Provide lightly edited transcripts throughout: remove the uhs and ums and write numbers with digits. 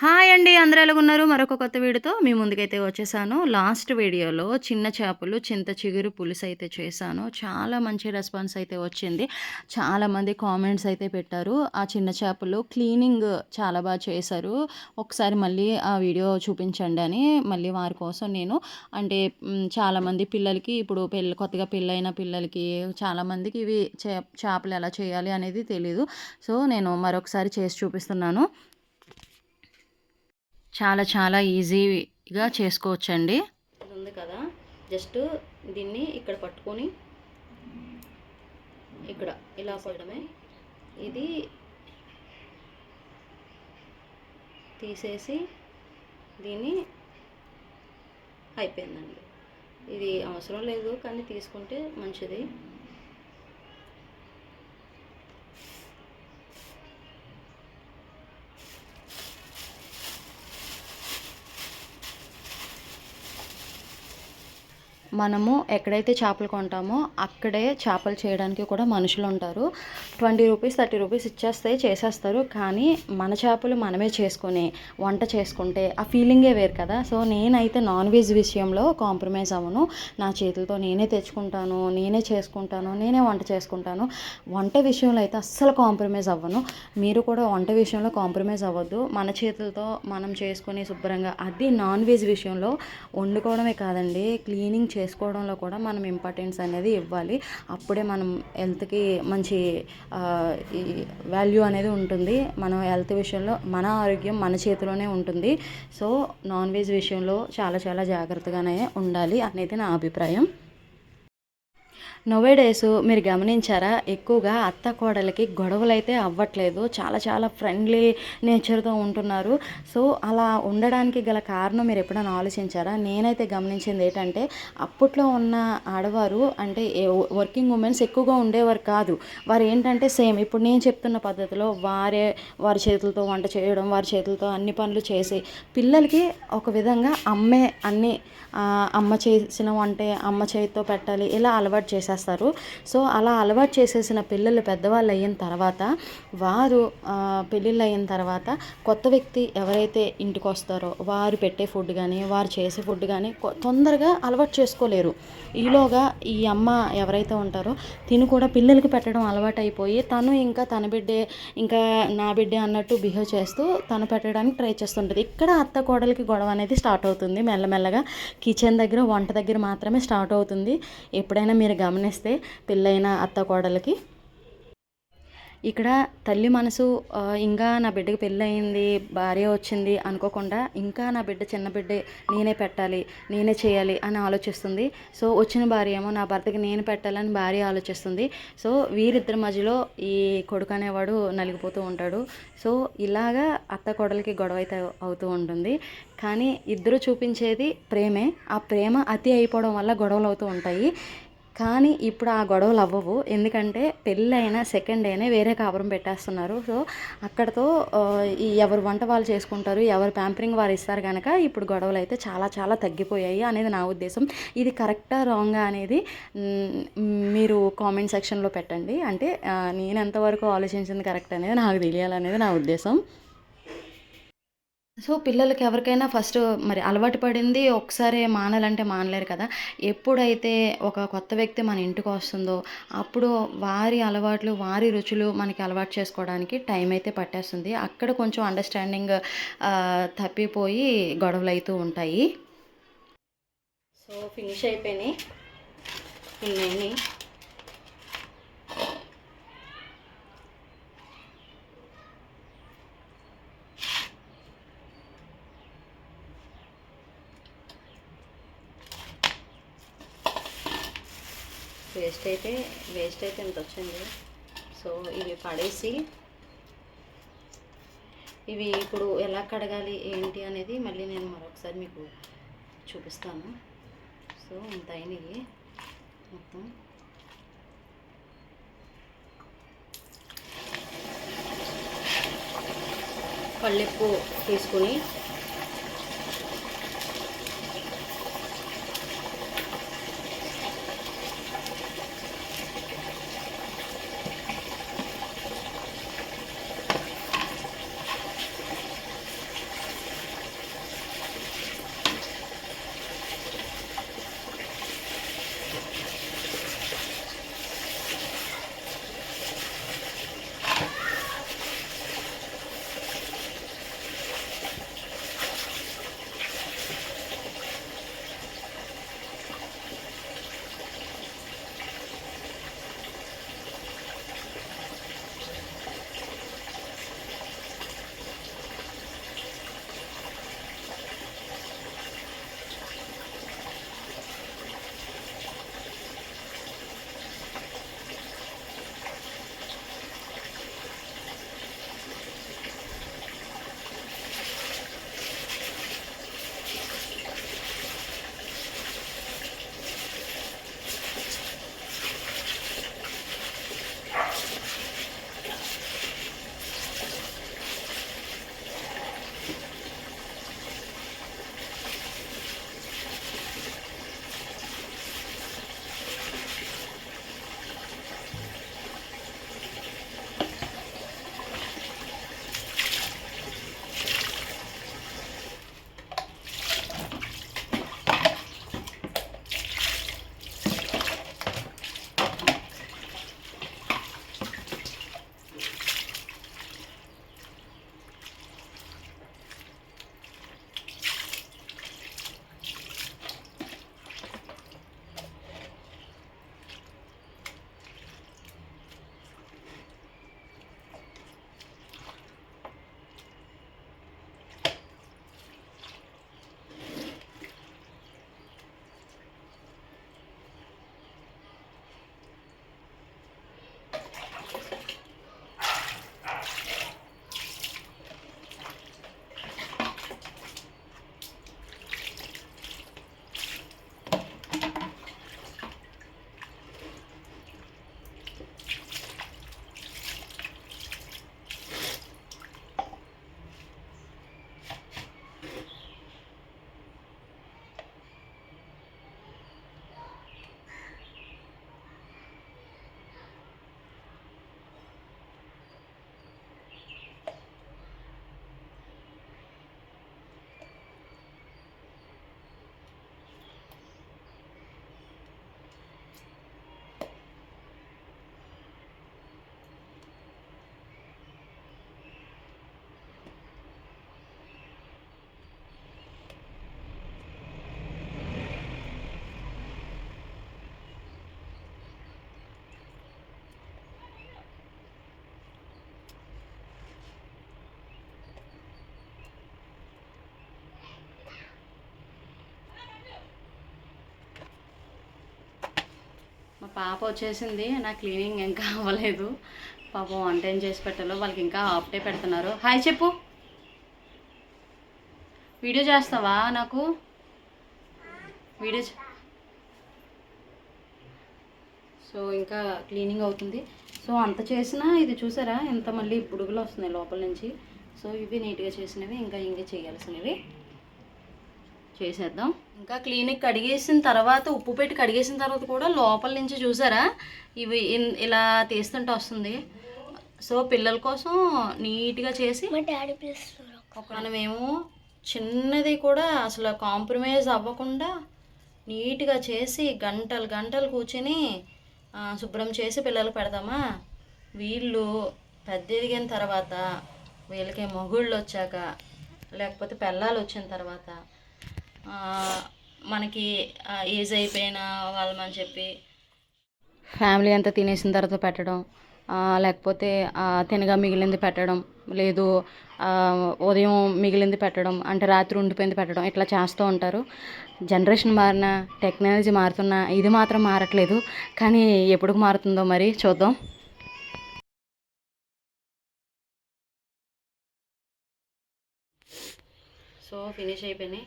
Hi అండి. అందరూ ఎలాగున్నారు? మరొక కొత్త వీడియోతో మీ ముందుకైతే వచ్చేసాను. లాస్ట్ వీడియోలో చిన్న చేపలు, చింత చిగురు పులుసైతే చేశాను. చాలా మంచి రెస్పాన్స్ అయితే వచ్చింది. చాలామంది కామెంట్స్ అయితే పెట్టారు. ఆ చిన్న చేపలు క్లీనింగ్ చాలా చేశారు. ఒకసారి మళ్ళీ ఆ వీడియో చూపించండి అని మళ్ళీ వారి కోసం నేను అంటే చాలామంది పిల్లలకి ఇప్పుడు కొత్తగా పెళ్ళైన పిల్లలకి చాలామందికి ఇవి చేపలు ఎలా చేయాలి అనేది తెలీదు. సో, నేను మరొకసారి చేసి చూపిస్తున్నాను. చాలా చాలా ఈజీగా చేసుకోవచ్చండి. ఇది ఉంది కదా, జస్ట్ దీన్ని ఇక్కడ పట్టుకొని ఇక్కడ ఇలా పడమే, ఇది తీసేసి దీన్ని అయిపోయిందండి. ఇది అవసరం లేదు కానీ తీసుకుంటే మంచిది. మనము ఎక్కడైతే చేపలు కొంటామో అక్కడే చేపలు చేయడానికి కూడా మనుషులు ఉంటారు. 20 రూపీస్ 30 రూపీస్ ఇచ్చేస్తే చేసేస్తారు. కానీ మన చేపలు మనమే చేసుకొని వంట చేసుకుంటే ఆ ఫీలింగే వేరు కదా. సో నేనైతే నాన్ వెజ్ విషయంలో కాంప్రమైజ్ అవ్వను. నా చేతులతో నేనే తెచ్చుకుంటాను, నేనే చేసుకుంటాను, నేనే వంట చేసుకుంటాను. వంట విషయంలో అయితే అస్సలు కాంప్రమైజ్ అవ్వను. మీరు కూడా వంట విషయంలో కాంప్రమైజ్ అవ్వద్దు. మన చేతులతో మనం చేసుకొని శుభ్రంగా, అది నాన్ వెజ్ విషయంలో వండుకోవడమే కాదండి, క్లీనింగ్ చేసుకోవడంలో కూడా మనం ఇంపార్టెన్స్ అనేది ఇవ్వాలి. అప్పుడే మనం హెల్త్కి మంచి ఈ వాల్యూ అనేది ఉంటుంది. మనం హెల్త్ విషయంలో మన ఆరోగ్యం మన చేతిలోనే ఉంటుంది. సో నాన్ వెజ్ విషయంలో చాలా చాలా జాగ్రత్తగానే ఉండాలి అనేది నా అభిప్రాయం. నోవేడేస్ మీరు గమనించారా, ఎక్కువగా అత్త కోడలకి గొడవలు అయితే అవ్వట్లేదు. చాలా చాలా ఫ్రెండ్లీ నేచర్తో ఉంటున్నారు. సో అలా ఉండడానికి గల కారణం మీరు ఎప్పుడైనా ఆలోచించారా? నేనైతే గమనించింది ఏంటంటే, అప్పట్లో ఉన్న ఆడవారు అంటే వర్కింగ్ ఉమెన్స్ ఎక్కువగా ఉండేవారు కాదు. వారు ఏంటంటే సేమ్ ఇప్పుడు నేను చెప్తున్న పద్ధతిలో వారి చేతులతో వంట చేయడం, వారి చేతులతో అన్ని పనులు చేసి పిల్లలకి ఒక విధంగా అమ్మే అన్ని అమ్మ చేసిన వంటే అమ్మ చేతితో పెట్టాలి ఇలా అలవాటు చేసేస్తారు. సో అలా అలవాటు చేసేసిన పిల్లలు పెద్దవాళ్ళు అయిన తర్వాత, వారు పెళ్ళిళ్ళు అయిన తర్వాత కొత్త వ్యక్తి ఎవరైతే ఇంటికి వస్తారో వారు పెట్టే ఫుడ్ కానీ వారు చేసే ఫుడ్ కానీ తొందరగా అలవాటు చేసుకోలేరు. ఈలోగా ఈ అమ్మ ఎవరైతే ఉంటారో తిని కూడా పిల్లలకి పెట్టడం అలవాటు అయిపోయి తను ఇంకా తన బిడ్డే ఇంకా నా బిడ్డే అన్నట్టు బిహేవ్ చేస్తూ తను పెట్టడానికి ట్రై చేస్తుంటుంది. ఇక్కడ అత్త కోడలికి గొడవ అనేది స్టార్ట్ అవుతుంది. మెల్లమెల్లగా కిచెన్ దగ్గర వంట దగ్గర మాత్రమే స్టార్ట్ అవుతుంది. ఎప్పుడైనా మీరు గమనిస్తే పెళ్ళైన అత్త కోడలకి ఇక్కడ తల్లి మనసు ఇంకా నా బిడ్డకి పెళ్ళి అయింది, భార్య వచ్చింది అనుకోకుండా ఇంకా నా బిడ్డ చిన్న బిడ్డే, నేనే పెట్టాలి, నేనే చేయాలి అని ఆలోచిస్తుంది. సో వచ్చిన భార్య ఏమో నా భర్తకి నేను పెట్టాలని భార్య ఆలోచిస్తుంది. సో వీరిద్దరి మధ్యలో ఈ కొడుకు అనేవాడు నలిగిపోతూ ఉంటాడు. సో ఇలాగా అత్త కోడలికి గొడవ అయితే అవుతూ ఉంటుంది. కానీ ఇద్దరు చూపించేది ప్రేమే. ఆ ప్రేమ అతి అయిపోవడం వల్ల గొడవలు అవుతూ ఉంటాయి. కానీ ఇప్పుడు ఆ గొడవలు అవ్వవు. ఎందుకంటే పెళ్ళైన సెకండ్ డేనే వేరే కాపురం పెట్టేస్తున్నారు. సో అక్కడతో ఈ ఎవరు వంట వాళ్ళు చేసుకుంటారు, ఎవరు ప్యాంపరింగ్ వారు ఇస్తారు కనుక ఇప్పుడు గొడవలు అయితే చాలా చాలా తగ్గిపోయాయి అనేది నా ఉద్దేశం. ఇది కరెక్టా రాంగా అనేది మీరు కామెంట్ సెక్షన్లో పెట్టండి. అంటే నేను ఎంతవరకు ఆలోచించింది కరెక్ట్ అనేది నాకు తెలియాలనేది నా ఉద్దేశం. సో పిల్లలకి ఎవరికైనా ఫస్ట్ మరి అలవాటు పడింది ఒకసారి మానాలంటే మానలేరు కదా. ఎప్పుడైతే ఒక కొత్త వ్యక్తి మన ఇంటికి వస్తుందో అప్పుడు వారి అలవాట్లు వారి రుచులు మనకి అలవాటు చేసుకోవడానికి టైం అయితే పట్టేస్తుంది. అక్కడ కొంచెం అండర్స్టాండింగ్ తప్పిపోయి గొడవలు అవుతూ ఉంటాయి. సో ఫినిష్ అయిపోయినాయి ఇన్ని. వేస్ట్ అయితే ఇంత వచ్చింది. సో ఇవి పడేసి ఇవి ఇప్పుడు ఎలా కడగాలి ఏంటి అనేది మళ్ళీ నేను మరొకసారి మీకు చూపిస్తాను. సో ఇంత అయినాయి మొత్తం. పళ్ళెప్పు తీసుకుని పాప వచ్చేసింది. నా క్లీనింగ్ ఇంకా అవ్వలేదు. పాపం వంట ఏం చేసి పెట్టాలో వాళ్ళకి ఇంకా హాఫ్ డే పెడుతున్నారు. హాయ్ చెప్పు. వీడియో చేస్తావా నాకు? వీడియో సో ఇంకా క్లీనింగ్ అవుతుంది. సో అంత చేసినా ఇది చూసారా ఎంత మళ్ళీ బుడుగులు వస్తున్నాయి లోపల నుంచి. సో ఇవి నీట్గా చేసినవి ఇంకా చేయాల్సినవి చేసేద్దాం. ఇంకా క్లీనిక్ కడిగేసిన తర్వాత ఉప్పు పెట్టి కడిగేసిన తర్వాత కూడా లోపల నుంచి చూసారా ఇవి ఇలా తీస్తుంటే వస్తుంది. సో పిల్లల కోసం నీట్గా చేసి మనమేమో చిన్నది కూడా అసలు కాంప్రమైజ్ అవ్వకుండా నీట్గా చేసి గంటలు గంటలు కూర్చొని శుభ్రం చేసి పిల్లలకు పెడతామా. వీళ్ళు పెద్ద ఎదిగిన తర్వాత వీళ్ళకి మొగుళ్ళు వచ్చాక లేకపోతే పిల్లలు వచ్చిన తర్వాత మనకి ఏజ్ అయిపోయిన వాళ్ళమని చెప్పి ఫ్యామిలీ అంతా తినేసిన తర్వాత పెట్టడం, లేకపోతే తినగా మిగిలింది పెట్టడం, లేదు ఉదయం మిగిలింది పెట్టడం, అంటే రాత్రి ఉండిపోయింది పెట్టడం, ఇట్లా చేస్తూ ఉంటారు. జనరేషన్ మారిన టెక్నాలజీ మారుతున్నా ఇది మాత్రం మారట్లేదు. కానీ ఎప్పుడు మారుతుందో మరి చూద్దాం. సో ఫినిష్ అయిపోయినాయి.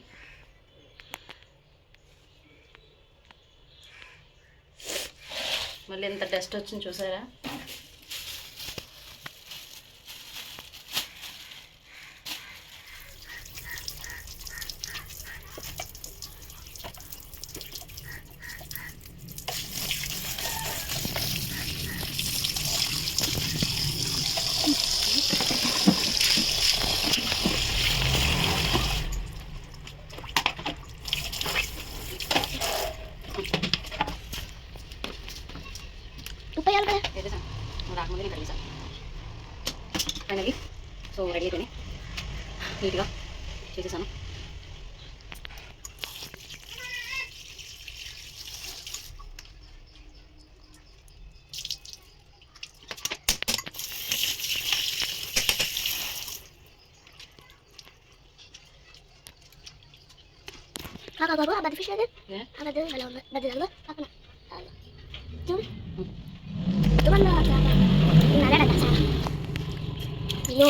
మళ్ళీ ఎంత డస్ట్ వచ్చింది చూసారా. రాకముందే నేను కలిసాను ఫైనలీ. సో రెడీ అయిపోయినాయి, నీట్గా చేసేసాను. Kakak baru abad fish ada? Ya. Abad dulu kalau abad dulu apa nak? Cuma. Cuma nak apa? Ini ada tak salah. Yo.